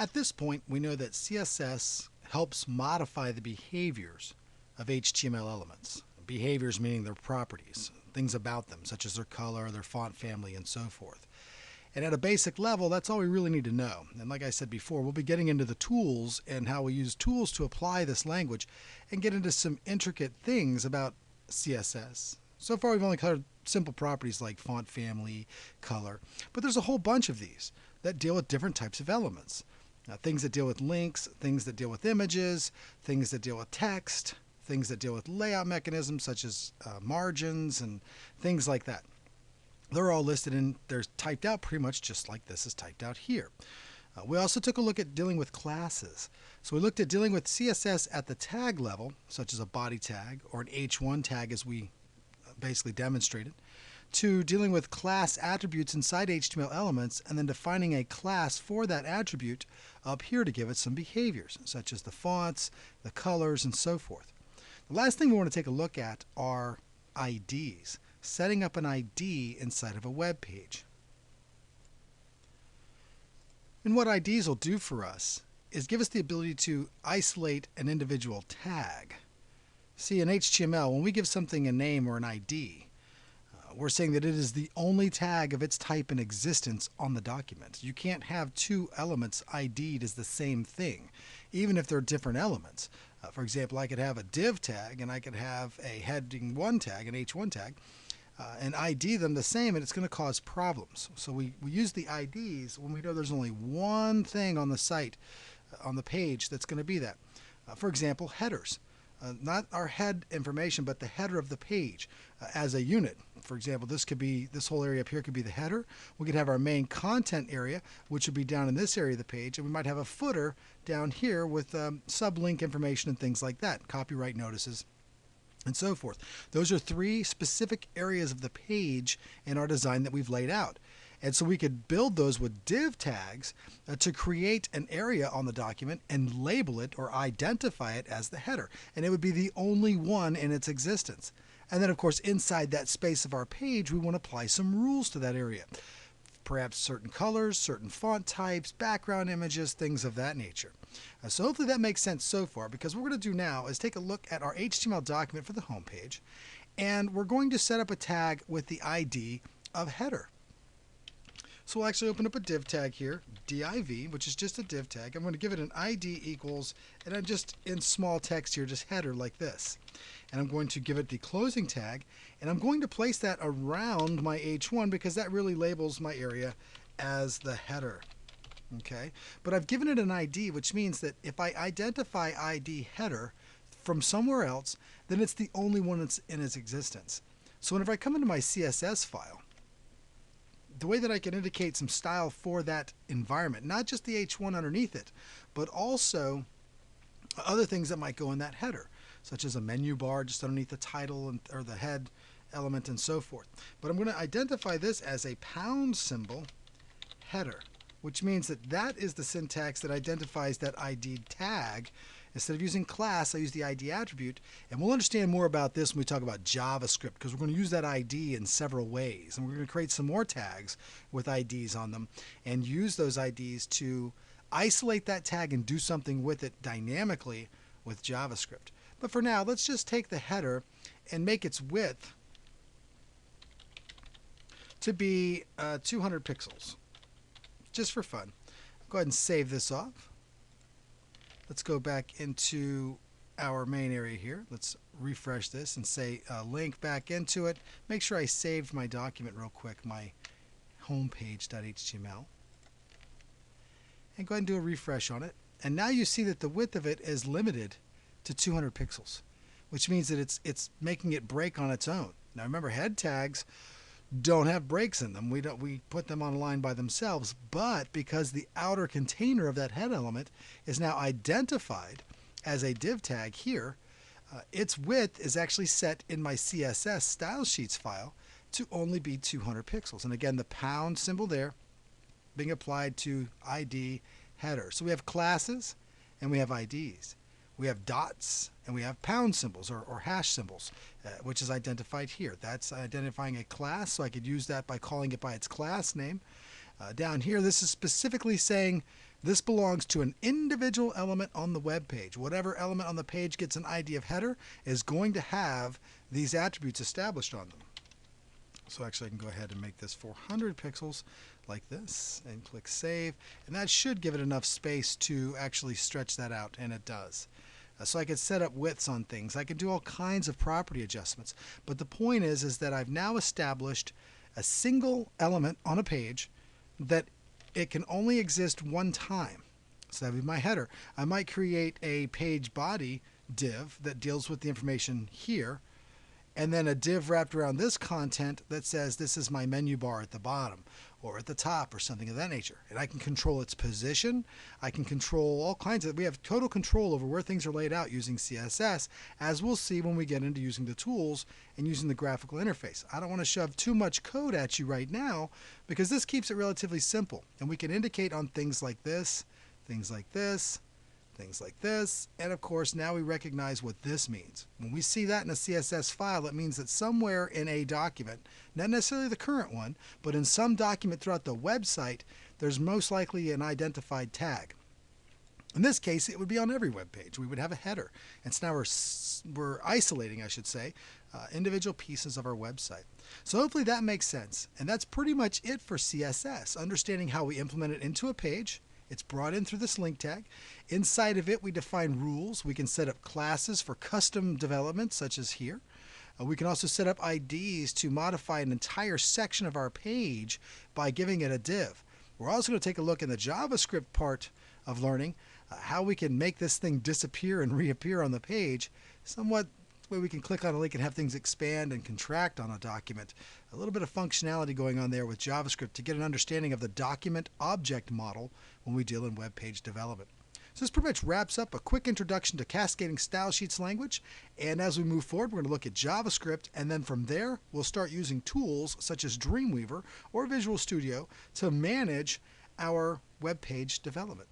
At this point, we know that CSS helps modify the behaviors of HTML elements. Behaviors meaning their properties, things about them, such as their color, their font family, and so forth. And at a basic level, that's all we really need to know. And like I said before, we'll be getting into the tools and how we use tools to apply this language and get into some intricate things about CSS. So far, we've only covered simple properties like font family, color, but there's a whole bunch of these that deal with different types of elements. Things that deal with links, things that deal with images, things that deal with text, things that deal with layout mechanisms such as margins and things like that. They're all listed and they're typed out pretty much just like this is typed out here. We also took a look at dealing with classes. So we looked at dealing with CSS at the tag level, such as a body tag or an H1 tag as we basically demonstrated, to dealing with class attributes inside HTML elements and then defining a class for that attribute up here to give it some behaviors, such as the fonts, the colors, and so forth. The last thing we want to take a look at are IDs, setting up an ID inside of a web page. And what IDs will do for us is give us the ability to isolate an individual tag. See, in HTML, when we give something a name or an ID, we're saying that it is the only tag of its type in existence on the document. You can't have two elements ID'd as the same thing, even if they're different elements. For example, I could have a div tag and I could have a heading 1 tag, an H1 tag, and ID them the same, and it's going to cause problems. So we use the IDs when we know there's only one thing on the site, on the page, that's going to be that. For example, headers. Not our head information, but the header of the page as a unit. For example, this whole area up here could be the header. We could have our main content area, which would be down in this area of the page, and we might have a footer down here with sublink information and things like that, copyright notices, and so forth. Those are three specific areas of the page in our design that we've laid out. And so we could build those with div tags to create an area on the document and label it or identify it as the header. And it would be the only one in its existence. And then, of course, inside that space of our page, we want to apply some rules to that area. Perhaps certain colors, certain font types, background images, things of that nature. So hopefully that makes sense so far, because what we're going to do now is take a look at our HTML document for the home page, and we're going to set up a tag with the ID of header. So we'll actually open up a div tag here, div, which is just a div tag. I'm going to give it an ID equals, and I'm just in small text here, just header like this. And I'm going to give it the closing tag, and I'm going to place that around my H1 because that really labels my area as the header. Okay, but I've given it an ID, which means that if I identify ID header from somewhere else, then it's the only one that's in its existence. So whenever I come into my CSS file, the way that I can indicate some style for that environment, not just the H1 underneath it, but also other things that might go in that header, such as a menu bar just underneath the title or the head element and so forth. But I'm going to identify this as a pound symbol header, which means that that is the syntax that identifies that ID tag. Instead of using class, I use the ID attribute, and we'll understand more about this when we talk about JavaScript, because we're going to use that ID in several ways, and we're going to create some more tags with IDs on them and use those IDs to isolate that tag and do something with it dynamically with JavaScript. But for now, let's just take the header and make its width to be 200 pixels, just for fun. Go ahead and save this off. Let's go back into our main area here. Let's refresh this and say link back into it. Make sure I saved my document real quick, my homepage.html. And go ahead and do a refresh on it. And now you see that the width of it is limited to 200 pixels, which means that it's making it break on its own. Now remember, head tags don't have breaks in them. We put them on a line by themselves, but because the outer container of that head element is now identified as a div tag here, its width is actually set in my CSS style sheets file to only be 200 pixels. And again, the pound symbol there being applied to ID header. So we have classes and we have IDs. We have dots and we have pound symbols or hash symbols, which is identified here. That's identifying a class, so I could use that by calling it by its class name. Down here, this is specifically saying This belongs to an individual element on the web page. Whatever element on the page gets an ID of header is going to have these attributes established on them. So actually I can go ahead and make this 400 pixels like this and click Save, and that should give it enough space to actually stretch that out, and it does. So I can set up widths on things. I can do all kinds of property adjustments. But the point is that I've now established a single element on a page that it can only exist one time. So that would be my header. I might create a page body div that deals with the information here, and then a div wrapped around this content that says this is my menu bar at the bottom or at the top or something of that nature. And I can control its position. I can control all kinds of, we have total control over where things are laid out using CSS, as we'll see when we get into using the tools and using the graphical interface. I don't want to shove too much code at you right now because this keeps it relatively simple. And we can indicate on things like this, things like this, things like this, and of course now we recognize what this means. When we see that in a CSS file, it means that somewhere in a document, not necessarily the current one, but in some document throughout the website, there's most likely an identified tag. In this case, it would be on every web page. We would have a header, and so now we're isolating, I should say, individual pieces of our website. So hopefully that makes sense, and that's pretty much it for CSS, understanding how we implement it into a page. It's brought in through this link tag. Inside of it, we define rules. We can set up classes for custom development, such as here. We can also set up IDs to modify an entire section of our page by giving it a div. We're also going to take a look in the JavaScript part of learning how we can make this thing disappear and reappear on the page somewhat. Way we can click on a link and have things expand and contract on a document. A little bit of functionality going on there with JavaScript to get an understanding of the document object model when we deal in web page development. So this pretty much wraps up a quick introduction to cascading style sheets language, and as we move forward we're going to look at JavaScript, and then from there we'll start using tools such as Dreamweaver or Visual Studio to manage our web page development.